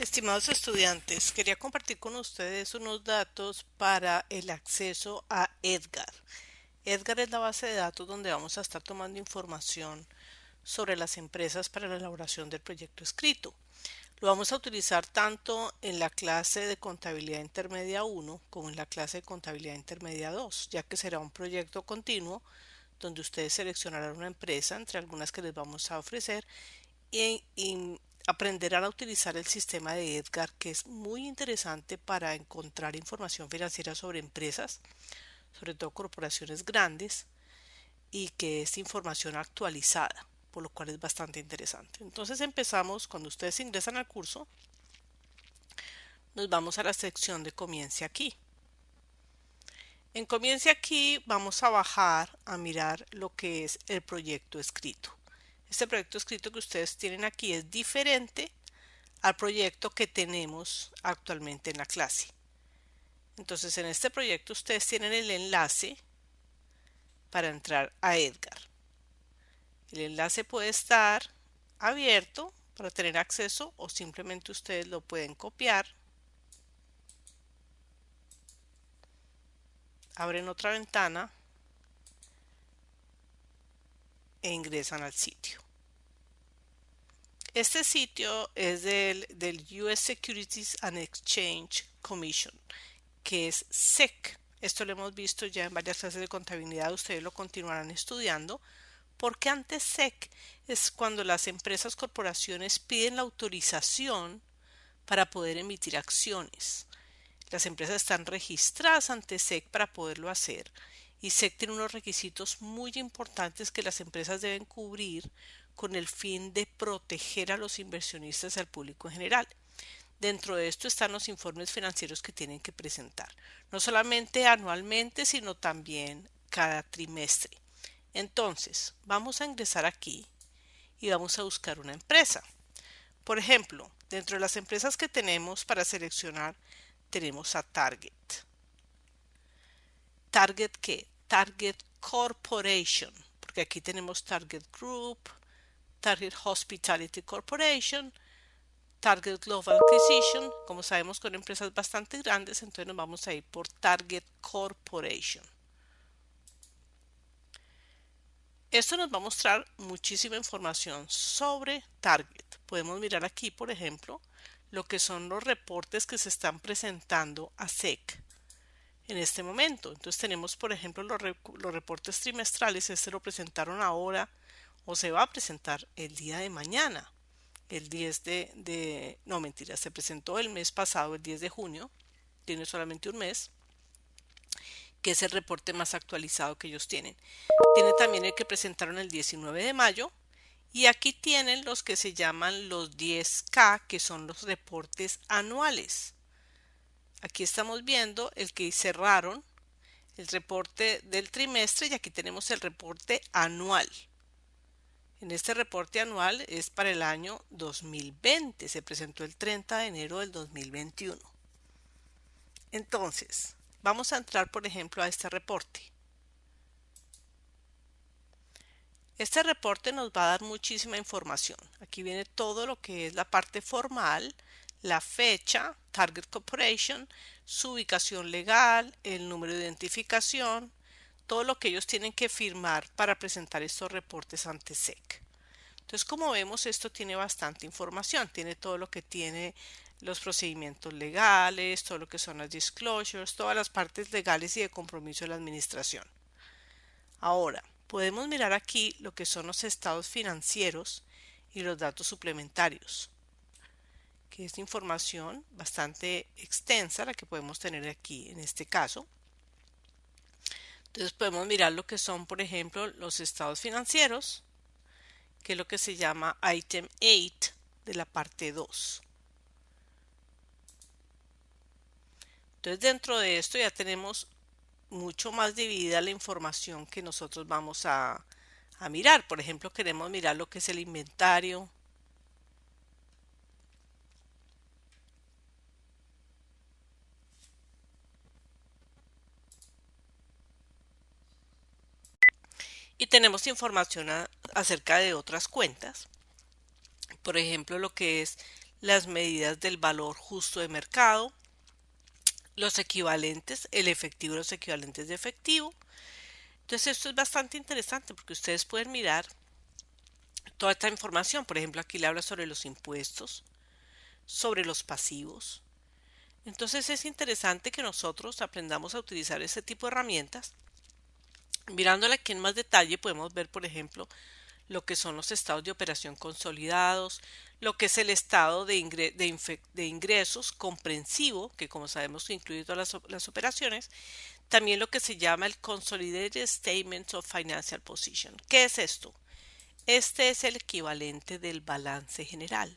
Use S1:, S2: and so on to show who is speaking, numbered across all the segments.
S1: Estimados estudiantes, quería compartir con ustedes unos datos para el acceso a Edgar. Edgar es la base de datos donde vamos a estar tomando información sobre las empresas para la elaboración del proyecto escrito. Lo vamos a utilizar tanto en la clase de contabilidad intermedia 1 como en la clase de contabilidad intermedia 2, ya que será un proyecto continuo donde ustedes seleccionarán una empresa entre algunas que les vamos a ofrecer y aprenderán a utilizar el sistema de Edgar, que es muy interesante para encontrar información financiera sobre empresas, sobre todo corporaciones grandes, y que es información actualizada, por lo cual es bastante interesante. Entonces empezamos, cuando ustedes ingresan al curso, nos vamos a la sección de Comience aquí. En Comience aquí vamos a bajar a mirar lo que es el proyecto escrito. Este proyecto escrito que ustedes tienen aquí es diferente al proyecto que tenemos actualmente en la clase. Entonces, en este proyecto ustedes tienen el enlace para entrar a Edgar. El enlace puede estar abierto para tener acceso o simplemente ustedes lo pueden copiar, abren otra ventana e ingresan al sitio. Este sitio es del US Securities and Exchange Commission, que es SEC. Esto lo hemos visto ya en varias clases de contabilidad, ustedes lo continuarán estudiando, porque antes SEC es cuando las empresas corporaciones piden la autorización para poder emitir acciones. Las empresas están registradas ante SEC para poderlo hacer y SEC tiene unos requisitos muy importantes que las empresas deben cubrir con el fin de proteger a los inversionistas y al público en general. Dentro de esto están los informes financieros que tienen que presentar, no solamente anualmente, sino también cada trimestre. Entonces, vamos a ingresar aquí y vamos a buscar una empresa. Por ejemplo, dentro de las empresas que tenemos para seleccionar, tenemos a Target. ¿Target qué? Target Corporation, porque aquí tenemos Target Group, Target Hospitality Corporation, Target Global Acquisition. Como sabemos, con empresas bastante grandes, entonces nos vamos a ir por Target Corporation. Esto nos va a mostrar muchísima información sobre Target. Podemos mirar aquí, por ejemplo, lo que son los reportes que se están presentando a SEC en este momento. Entonces tenemos, por ejemplo, los reportes trimestrales. Este lo presentaron ahora o se va a presentar el día de mañana. El 10 no, mentira, se presentó el mes pasado, el 10 de junio. Tiene solamente un mes, que es el reporte más actualizado que ellos tienen. Tiene también el que presentaron el 19 de mayo y aquí tienen los que se llaman los 10K, que son los reportes anuales. Aquí estamos viendo el que cerraron, el reporte del trimestre, y aquí tenemos el reporte anual. En este reporte anual es para el año 2020, se presentó el 30 de enero del 2021. Entonces, vamos a entrar, por ejemplo, a este reporte. Este reporte nos va a dar muchísima información. Aquí viene todo lo que es la parte formal, la fecha, Target Corporation, su ubicación legal, el número de identificación, todo lo que ellos tienen que firmar para presentar estos reportes ante SEC. Entonces, como vemos, esto tiene bastante información. Tiene todo lo que tiene los procedimientos legales, todo lo que son las disclosures, todas las partes legales y de compromiso de la administración. Ahora, podemos mirar aquí lo que son los estados financieros y los datos suplementarios, que es información bastante extensa la que podemos tener aquí en este caso. Entonces podemos mirar lo que son, por ejemplo, los estados financieros, que es lo que se llama Item 8 de la parte 2. Entonces dentro de esto ya tenemos mucho más dividida la información que nosotros vamos a mirar. Por ejemplo, queremos mirar lo que es el inventario. Y tenemos información acerca de otras cuentas. Por ejemplo, lo que es las medidas del valor justo de mercado, los equivalentes, el efectivo y los equivalentes de efectivo. Entonces esto es bastante interesante porque ustedes pueden mirar toda esta información. Por ejemplo, aquí le habla sobre los impuestos, sobre los pasivos. Entonces es interesante que nosotros aprendamos a utilizar este tipo de herramientas. Mirándola aquí en más detalle podemos ver, por ejemplo, lo que son los estados de operación consolidados, lo que es el estado de ingresos comprensivo, que como sabemos incluye todas las operaciones, también lo que se llama el Consolidated Statement of Financial Position. ¿Qué es esto? Este es el equivalente del balance general.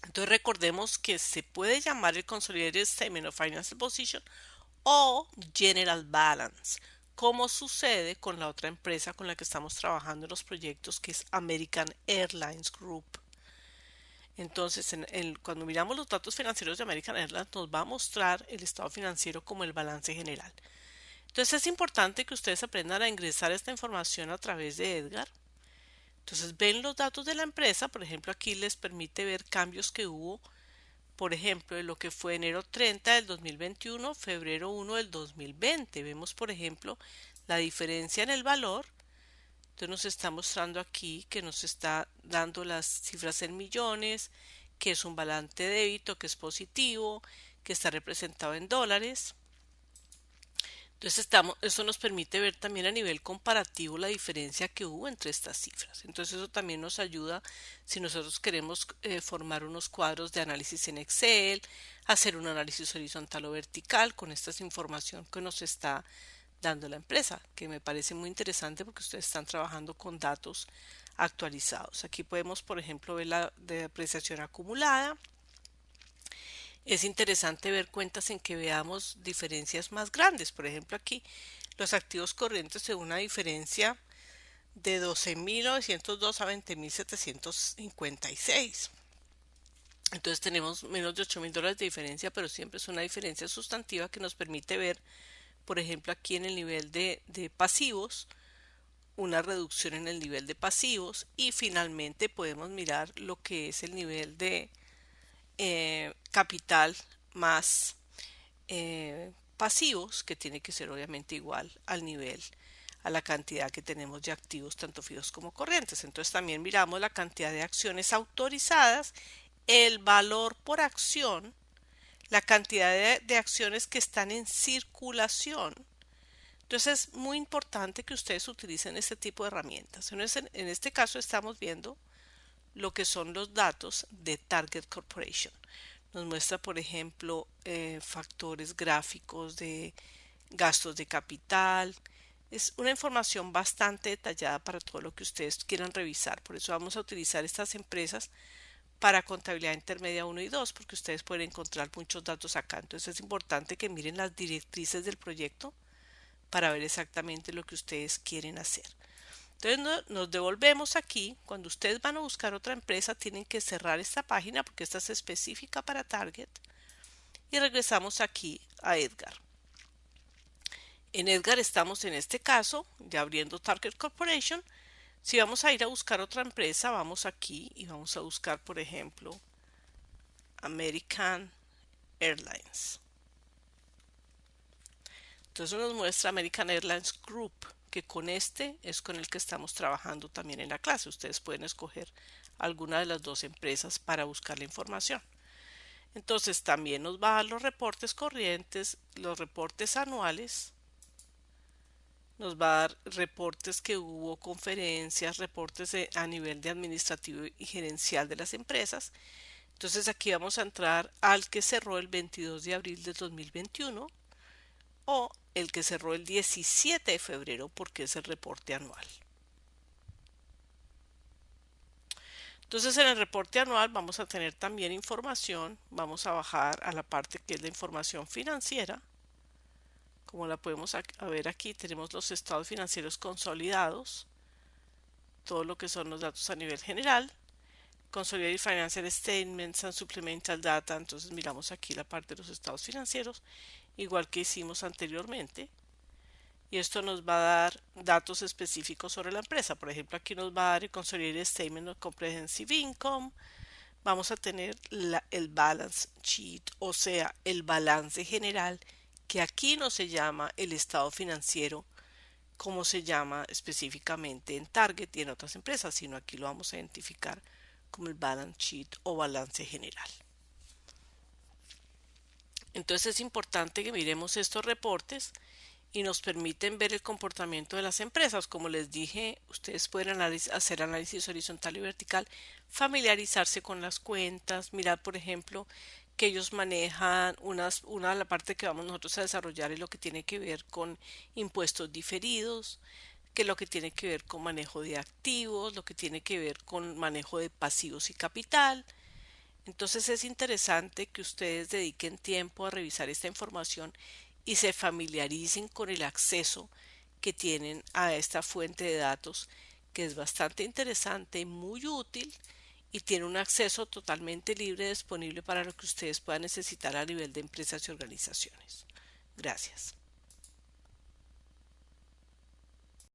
S1: Entonces recordemos que se puede llamar el Consolidated Statement of Financial Position o General Balance, como sucede con la otra empresa con la que estamos trabajando en los proyectos, que es American Airlines Group. Entonces, cuando miramos los datos financieros de American Airlines, nos va a mostrar el estado financiero como el balance general. Entonces, es importante que ustedes aprendan a ingresar esta información a través de Edgar. Entonces, ven los datos de la empresa, por ejemplo, aquí les permite ver cambios que hubo, por ejemplo, de lo que fue enero 30 del 2021, febrero 1 del 2020. Vemos, por ejemplo, la diferencia en el valor. Entonces nos está mostrando aquí que nos está dando las cifras en millones, que es un balance de débito, que es positivo, que está representado en dólares. Entonces eso nos permite ver también a nivel comparativo la diferencia que hubo entre estas cifras. Entonces eso también nos ayuda si nosotros queremos formar unos cuadros de análisis en Excel, hacer un análisis horizontal o vertical con esta información que nos está dando la empresa, que me parece muy interesante porque ustedes están trabajando con datos actualizados. Aquí podemos, por ejemplo, ver la depreciación acumulada. Es interesante ver cuentas en que veamos diferencias más grandes. Por ejemplo, aquí los activos corrientes en una diferencia de 12.902 a 20.756. Entonces tenemos menos de $8.000 de diferencia, pero siempre es una diferencia sustantiva que nos permite ver, por ejemplo, aquí en el nivel de pasivos, una reducción en el nivel de pasivos, y finalmente podemos mirar lo que es el nivel de capital más pasivos, que tiene que ser obviamente igual al nivel, a la cantidad que tenemos de activos tanto fijos como corrientes. Entonces también miramos la cantidad de acciones autorizadas, el valor por acción, la cantidad de acciones que están en circulación. Entonces es muy importante que ustedes utilicen este tipo de herramientas. En este caso estamos viendo lo que son los datos de Target Corporation. Nos muestra, por ejemplo, factores gráficos de gastos de capital. Es una información bastante detallada para todo lo que ustedes quieran revisar. Por eso vamos a utilizar estas empresas para contabilidad intermedia 1 y 2, porque ustedes pueden encontrar muchos datos acá. Entonces es importante que miren las directrices del proyecto para ver exactamente lo que ustedes quieren hacer. Entonces nos devolvemos aquí. Cuando ustedes van a buscar otra empresa, tienen que cerrar esta página porque esta es específica para Target, y regresamos aquí a Edgar. En Edgar estamos en este caso ya abriendo Target Corporation. Si vamos a ir a buscar otra empresa, vamos aquí y vamos a buscar, por ejemplo, American Airlines. Entonces nos muestra American Airlines Group, que con este es con el que estamos trabajando también en la clase. Ustedes pueden escoger alguna de las dos empresas para buscar la información. Entonces también nos va a dar los reportes corrientes, los reportes anuales, nos va a dar reportes que hubo, conferencias, reportes a nivel de administrativo y gerencial de las empresas. Entonces aquí vamos a entrar al que cerró el 22 de abril de 2021 o el que cerró el 17 de febrero porque es el reporte anual. Entonces en el reporte anual vamos a tener también información, vamos a bajar a la parte que es la información financiera. Como la podemos ver aquí, tenemos los estados financieros consolidados, todo lo que son los datos a nivel general, Consolidated Financial Statements and Supplemental Data. Entonces miramos aquí la parte de los estados financieros, igual que hicimos anteriormente. Y esto nos va a dar datos específicos sobre la empresa. Por ejemplo, aquí nos va a dar el Consolidated Statement of Comprehensive Income, vamos a tener el balance sheet, o sea, el balance general, que aquí no se llama el estado financiero como se llama específicamente en Target y en otras empresas, sino aquí lo vamos a identificar como el balance sheet o balance general. Entonces es importante que miremos estos reportes y nos permiten ver el comportamiento de las empresas. Como les dije, ustedes pueden hacer análisis horizontal y vertical, familiarizarse con las cuentas, mirar, por ejemplo, que ellos manejan una de la parte que vamos nosotros a desarrollar es lo que tiene que ver con impuestos diferidos, que lo que tiene que ver con manejo de activos, lo que tiene que ver con manejo de pasivos y capital. Entonces es interesante que ustedes dediquen tiempo a revisar esta información y se familiaricen con el acceso que tienen a esta fuente de datos, que es bastante interesante, muy útil y tiene un acceso totalmente libre disponible para lo que ustedes puedan necesitar a nivel de empresas y organizaciones. Gracias.